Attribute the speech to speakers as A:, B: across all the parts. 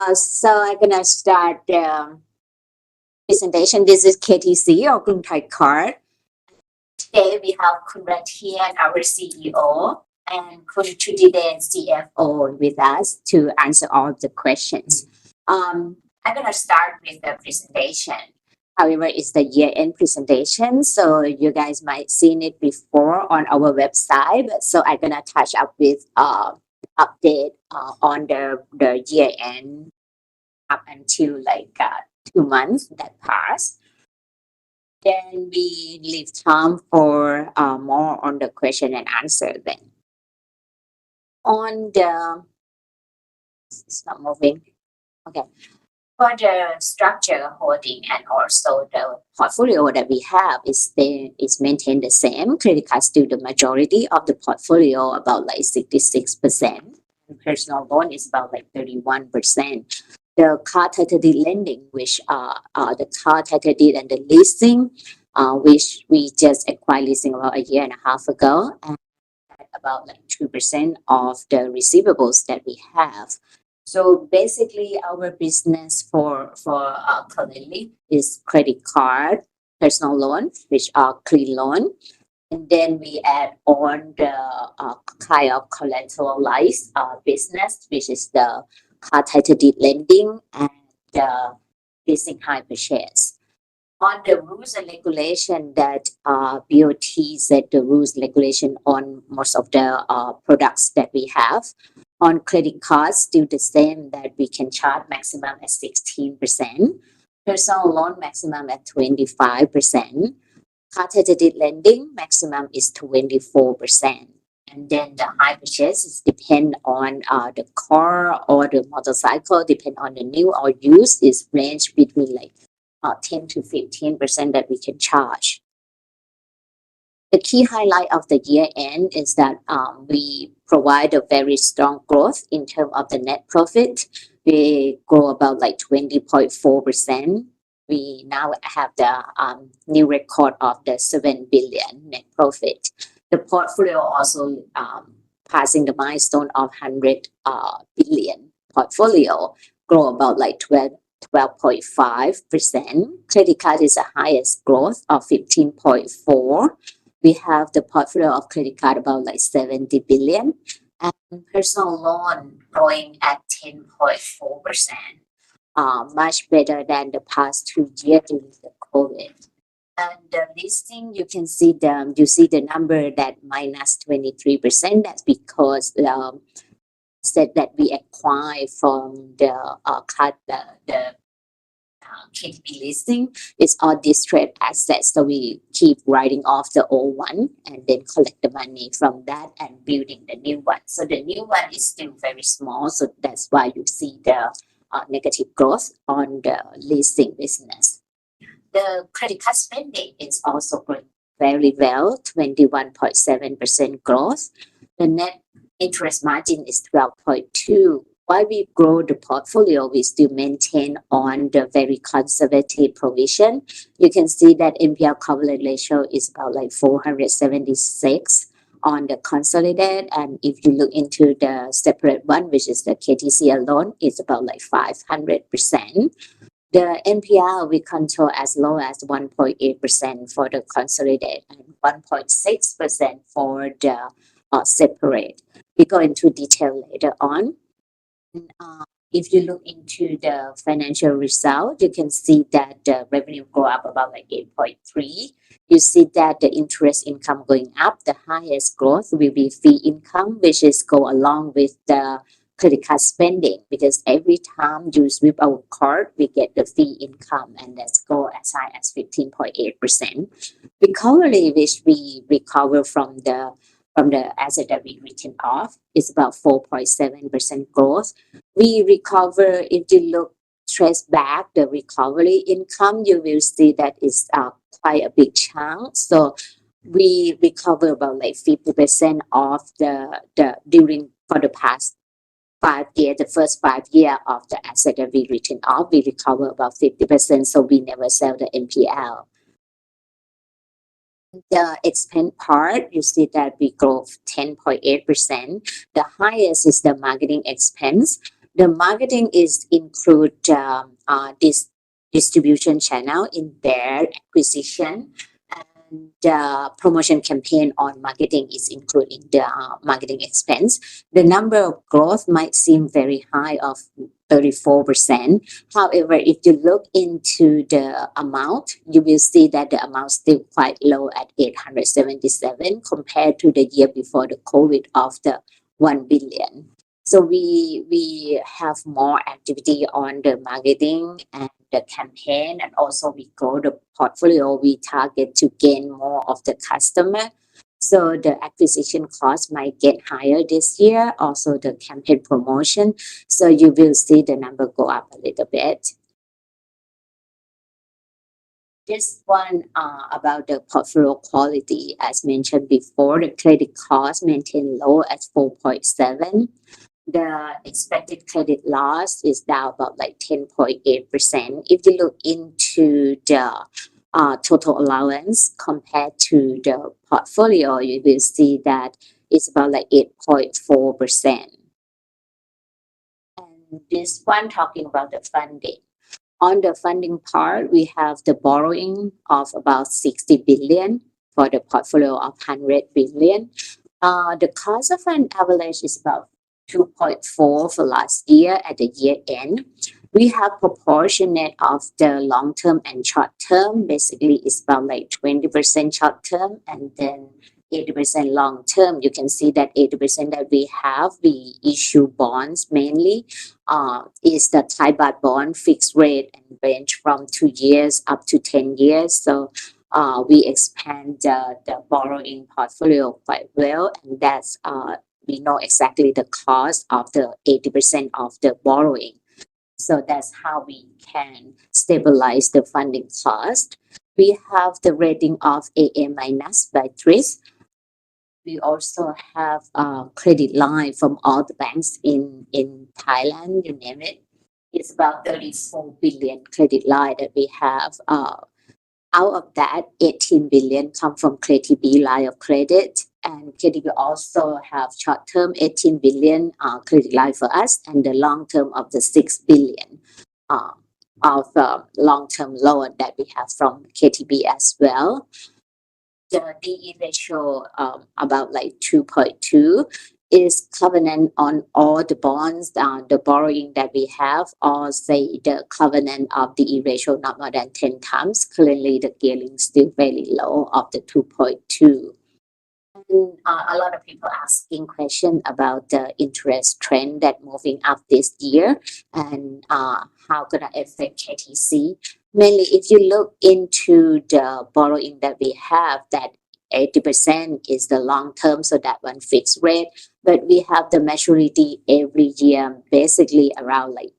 A: So I'm gonna start the presentation. This is KTC or KRUNGTHAI card. Today we have KRUNGTHAI, our CEO, and KRUNGTHAI CFO with us to answer all the questions. I'm gonna start with the presentation. However, it's the year-end presentation, so you guys might seen it before on our website. So I'm gonna touch up with update on the year-end up until 2 months that passed. Then we leave time for more on the question and answer then. On the, it's not moving. Okay. For the structure holding and also the portfolio that we have is maintained the same. Credit cards still the majority of the portfolio, about 66%. And personal loan is about 31%. The car title deed lending, which are the car title deed and the leasing, which we just acquired leasing about a year and a half ago, and about 2% of the receivables that we have. So basically, our business for currently is credit card, personal loan, which are clean loan, and then we add on the kind of collateralized business, which is the car title deed lending and the leasing hire purchase. On the rules and regulation that BOT set the rules regulation on most of the products that we have. On credit cards, still the same that we can charge maximum at 16%, personal loan maximum at 25%, car title deed lending maximum is 24%. And then the high purchase is depend on the car or the motorcycle, depend on the new or used, is range between 10 to 15% that we can charge. The key highlight of the year end is that we provide a very strong growth in terms of the net profit. We grow about 20.4%. We now have the new record of the 7 billion net profit. The portfolio also passing the milestone of 100 billion portfolio, grow about 12.5%. Credit card is the highest growth of 15.4%. We have the portfolio of credit card about 70 billion, and personal loan growing at 10.4%. Much better than the past 2 years during the COVID. And the listing, you see the number that minus 23%. That's because said that we acquire from the KTB listing, it's all distressed assets. So we keep writing off the old one and then collect the money from that and building the new one. So the new one is still very small. So that's why you see the negative growth on the leasing business. The credit card spending is also growing very well, 21.7% growth. The net interest margin is 12.2%. While we grow the portfolio, we still maintain on the very conservative provision. You can see that NPL coverage ratio is about 476 on the consolidated. And if you look into the separate one, which is the KTC alone, it's about 500%. The NPL we control as low as 1.8% for the consolidated and 1.6% for the separate. We go into detail later on. If you look into the financial result, you can see that the revenue go up about 8.3. You see that the interest income going up. The highest growth will be fee income, which is go along with the credit card spending, because every time you swipe our card, we get the fee income, and that's go as high as 15.8%. Recovery, which we recover from the asset that we written off, is about 4.7% growth. We recover, if you look trace back the recovery income, you will see that it's quite a big chunk. So we recover about 50% of the during for the past 5 years, the first 5 years of the asset that we written off, we recover about 50%. So we never sell the NPL. The expense part, you see that we grow 10.8%. The highest is the marketing expense. The marketing is include this distribution channel in their acquisition, and promotion campaign on marketing is including the marketing expense. The number of growth might seem very high of 34%. However, if you look into the amount, you will see that the amount still quite low at 877 compared to the year before the COVID of the 1 billion. So we have more activity on the marketing and the campaign, and also we grow the portfolio. We target to gain more of the customer. So the acquisition cost might get higher this year. Also the campaign promotion. So you will see the number go up a little bit. This one about the portfolio quality, as mentioned before, the credit cost maintained low at 4.7. The expected credit loss is down about like 10.8%. If you look into the total allowance compared to the portfolio, you will see that it's about like 8.4%. And this one talking about the funding. On the funding part, we have the borrowing of about 60 billion for the portfolio of 100 billion. The cost of an average is about 2.4 for last year at the year end. We have proportionate of the long term and short term. Basically, it's about like 20% short term and then 80% long term. You can see that 80% that we have, we issue bonds mainly. Is the Thai baht bond fixed rate and range from 2 years up to 10 years. So we expand the borrowing portfolio quite well, and that's we know exactly the cost of the 80% of the borrowing. So that's how we can stabilize the funding cost. We have the rating of AA minus by TRIS. We also have credit line from all the banks in Thailand, you name it. It's about 34 billion credit line that we have. Out of that, 18 billion come from KTB line of credit. And KTB also have short-term 18 billion credit line for us, and the long-term of the 6 billion of long-term loan that we have from KTB as well. The DE ratio about like 2.2 is covenant on all the bonds, the borrowing that we have, or say the covenant of DE ratio not more than 10 times. Currently, the gearing is still very low of the 2.2. And a lot of people asking question about the interest trend that moving up this year and how gonna affect KTC. Mainly, if you look into the borrowing that we have, that 80% is the long term, so that one fixed rate. But we have the maturity every year, basically around like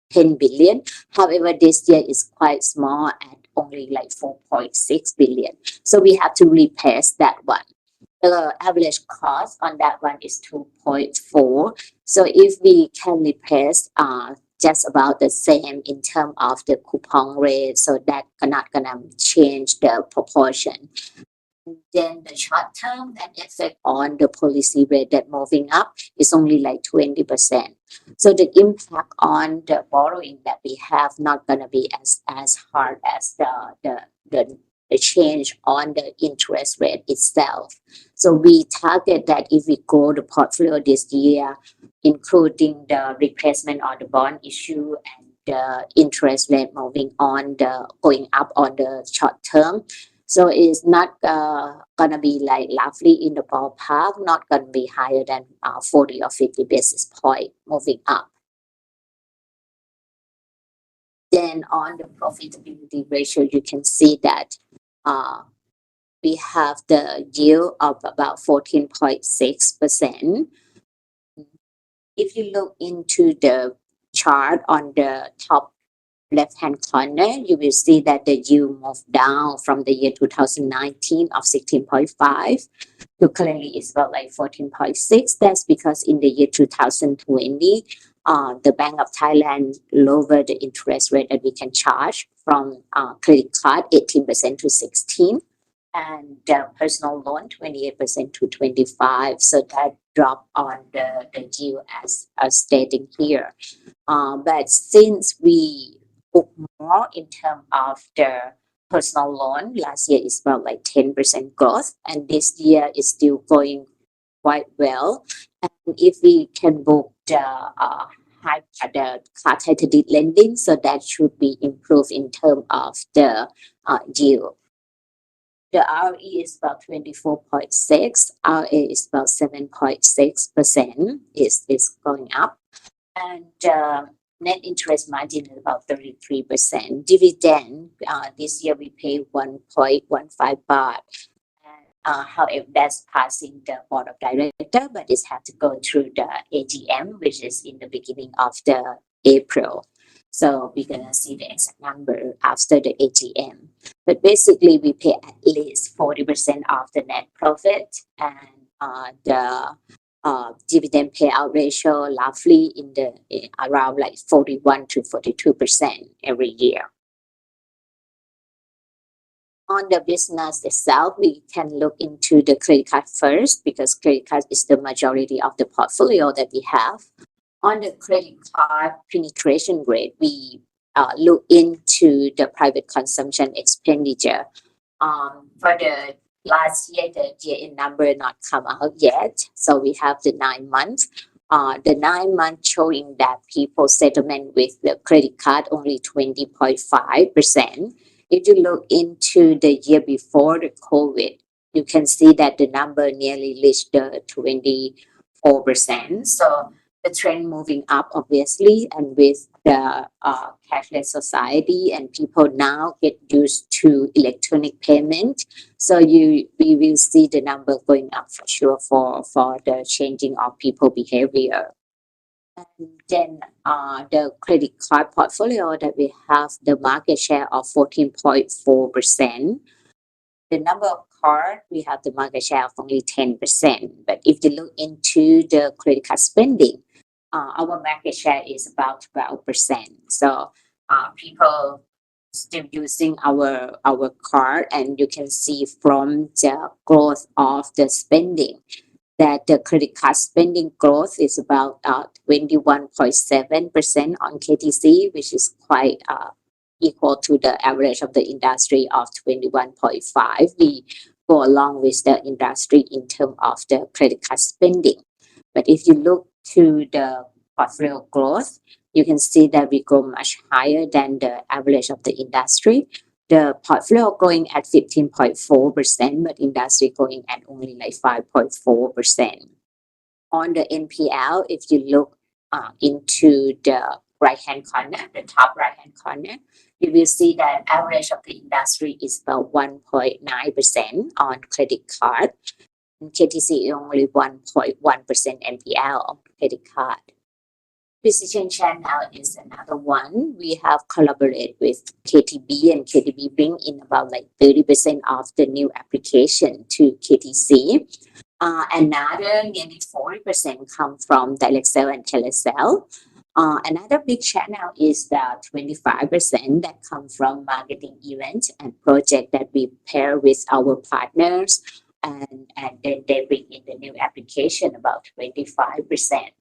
A: 10 billion. However, this year is quite small at only like 4.6 billion. So we have to replace that one. The average cost on that one is 2.4. So if we can replace just about the same in terms of the coupon rate, so that not gonna change the proportion. Then the short term that effect on the policy rate that moving up is only like 20%. So the impact on the borrowing that we have not gonna be as hard as the change on the interest rate itself. So we target that if we grow the portfolio this year, including the replacement of the bond issue and the interest rate moving on the going up on the short term. So it's not gonna be like roughly in the ballpark, not gonna be higher than 40 or 50 basis point moving up. Then on the profitability ratio, you can see that we have the yield of about 14.6%. If you look into the chart on the top left-hand corner, you will see that the yield moved down from the year 2019 of 16.5 to currently it's about like 14.6. That's because in the year 2020, the Bank of Thailand lowered the interest rate that we can charge from credit card 18% to 16%. and personal loan 28% to 25%. So that drop on the yield as stating here. But since we book more in terms of the personal loan, last year is about like 10% growth, and this year is still going quite well. And if we can book the card title lending, so that should be improved in terms of the yield. The ROE is about 24.6, RA is about 7.6%, is going up, and net interest margin is about 33%. Dividend, this year we pay 1.15 baht. However, that's passing the board of director, but it has to go through the AGM, which is in the beginning of the April. So we're gonna see the exact number after the AGM. But basically, we pay at least 40% of the net profit, and the dividend payout ratio roughly around like 41 to 42% every year. On the business itself, we can look into the credit card first because credit card is the majority of the portfolio that we have. On the credit card penetration rate, we look into the private consumption expenditure. For the last year, the year-end number not come out yet, so we have the 9 months. The 9 months showing that people settlement with the credit card only 20.5%. If you look into the year before the COVID, you can see that the number nearly reached the 24%. So the trend moving up, obviously, and with the cashless society and people now get used to electronic payment. So we will see the number going up for sure for the changing of people behavior. And then the credit card portfolio that we have the market share of 14.4%. The number of cards, we have the market share of only 10%. But if you look into the credit card spending, our market share is about 12%. So people still using our card, and you can see from the growth of the spending that the credit card spending growth is about 21.7% on KTC, which is quite equal to the average of the industry of 21.5%. We go along with the industry in terms of the credit card spending. But if you look to the portfolio growth, you can see that we grow much higher than the average of the industry. The portfolio growing at 15.4%, but industry growing at only like 5.4%. On the NPL, if you look into the right-hand corner, the top right-hand corner, you will see that average of the industry is about 1.9% on credit card. And KTC is only 1.1% NPL credit card. Precision channel is another one. We have collaborated with KTB, and KTB bring in about like 30% of the new application to KTC. Another nearly 40% come from direct sale and telesale. Another big channel is the 25% that come from marketing events and project that we pair with our partners, and then they bring in the new application about 25%.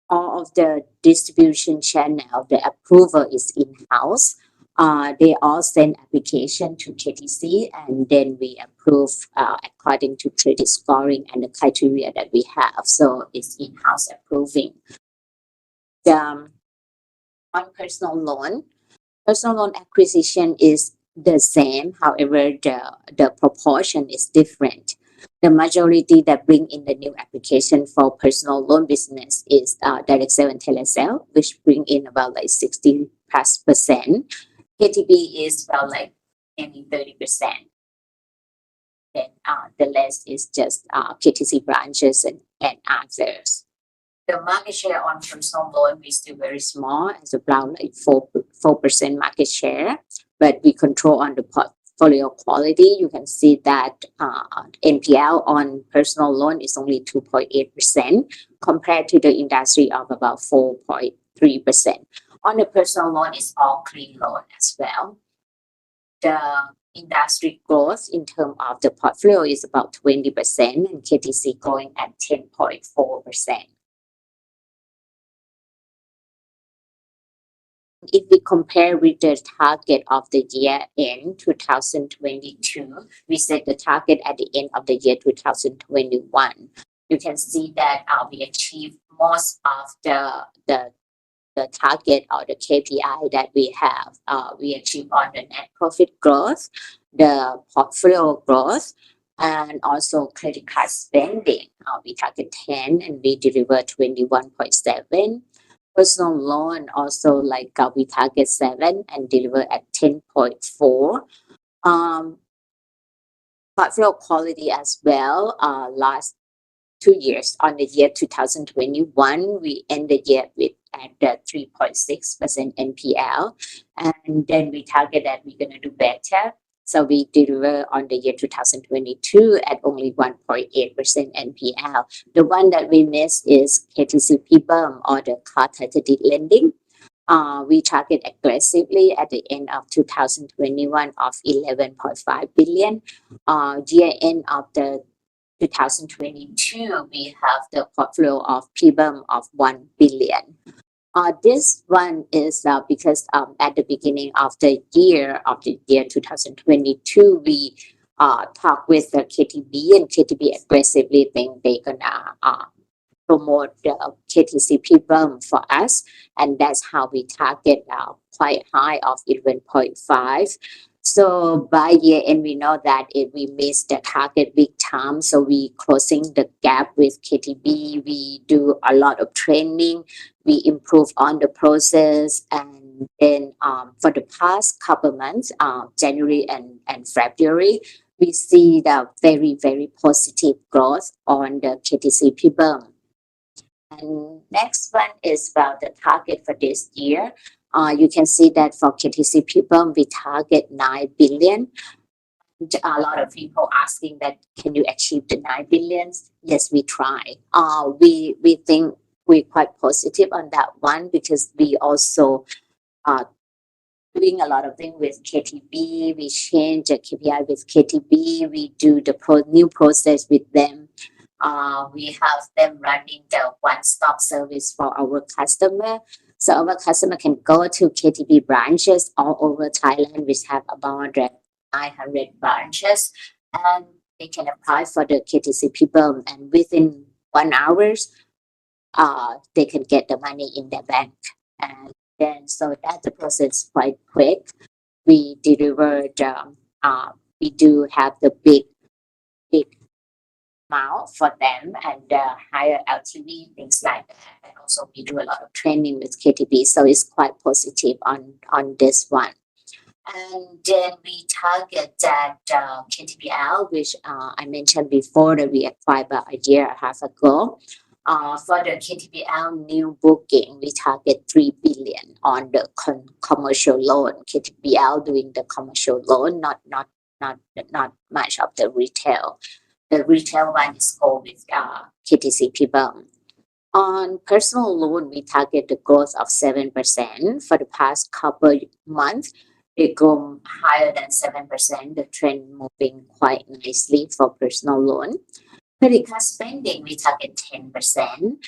A: All of the distribution channel, the approval is in-house. They all send application to KTC, and then we approve according to credit scoring and the criteria that we have. So it's in-house approving. On personal loan acquisition is the same. However, the proportion is different. The majority that bring in the new application for personal loan business is direct sale and telesale, which bring in about like 60+%. KTB is about like maybe 30%. Then the rest is just KTC branches and others. The market share on personal loan is still very small, it's about like 4% market share, but we control on the portfolio quality. You can see that NPL on personal loan is only 2.8% compared to the industry of about 4.3%. On the personal loan, it's all clean loan as well. The industry growth in terms of the portfolio is about 20% and KTC growing at 10.4%. If we compare with the target of the year end 2022, we set the target at the end of the year 2021. You can see that we achieved most of the target or the KPI that we have. We achieved on the net profit growth, the portfolio growth, and also credit card spending. We target 10 and we deliver 21.7. Personal loan also we target 7 and deliver at 10.4. Portfolio quality as well. Last 2 years on the year 2021, we end the year with at the 3.6% NPL, and then we target that we're gonna do better. So we deliver on the year 2022 at only 1.8% NPL. The one that we missed is KTC PBUM or the card title deed lending. We target aggressively at the end of 2021 of 11.5 billion. Year end of the 2022, we have the portfolio of PBUM of 1 billion. This one is because at the beginning of the year 2022, we talked with the KTB, and KTB aggressively think they're gonna promote the KTC PBUM for us, and that's how we target quite high of 11.5. So by year end, we know that if we miss the target big time, so we closing the gap with KTB. We do a lot of training. We improve on the process, and then for the past couple months, January and February, we see the very positive growth on the KTC PBUM. And next one is about the target for this year. You can see that for KTC PBUM, we target 9 billion. A lot of people asking that, can you achieve the 9 billion? Yes, we try. We think we're quite positive on that one because we also doing a lot of things with KTB. We change the KPI with KTB. We do the new process with them. We have them running the one-stop service for our customer. So our customer can go to KTB branches all over Thailand, which have about 900 branches, and they can apply for the KTC PBUM, and within 1 hour, they can get the money in their bank. And then so that the process quite quick. We delivered. We do have the big amount for them and higher LTV, things like that. And also we do a lot of training with KTB, so it's quite positive on this one. And then we target that KTBL, which I mentioned before that we acquired about a year and a half ago. For the KTBL new booking, we target 3 billion on the commercial loan. KTBL doing the commercial loan, not much of the retail. The retail one is go with KTC PBUM. On personal loan, we target the growth of 7%. For the past couple months, they go higher than 7%. The trend moving quite nicely for personal loan. Credit card spending, we target 10%.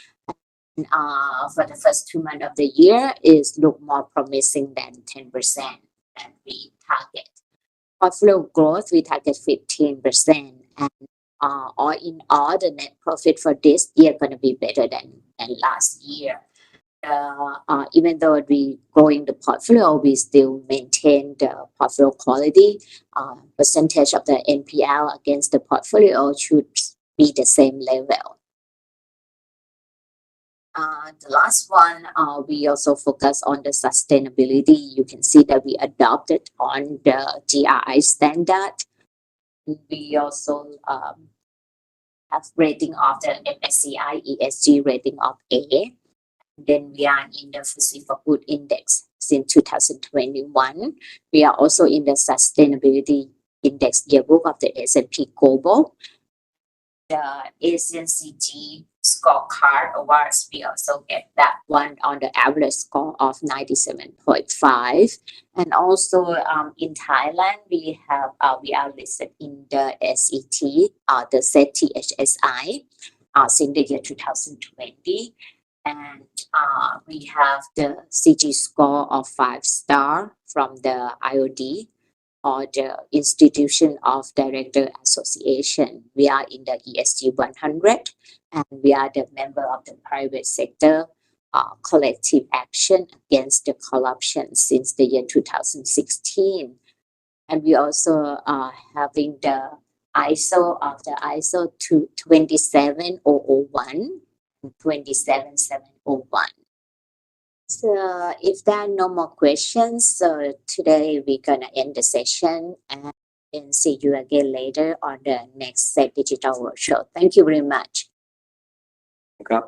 A: And, for the first 2 months of the year, is look more promising than 10% that we target. Portfolio growth, we target 15%. And all in all, the net profit for this year gonna be better than last year. Even though we growing the portfolio, we still maintain the portfolio quality. Percentage of the NPL against the portfolio should be the same level. The last one, we also focus on the sustainability. You can see that we adopted on the GRI standard. We also have rating of the MSCI ESG rating of A. Then we are in the FTSE4Good index since 2021. We are also in the sustainability index yearbook of the S&P Global. The ASEAN CG scorecard awards. We also get that one on the average score of 97.5. And also in Thailand, we are listed in the SET, the ZTHSI, since the year 2020. And we have the CG score of 5-star from the IOD, or the Institution of Director Association. We are in the ESG 100, and we are the member of the private sector collective action against the corruption since the year 2016. And we also are having the ISO of the ISO 27001 and 27701. So if there are no more questions, so today we're gonna end the session and then see you again later on the next Set Digital Roadshow. Thank you very much.
B: ครับ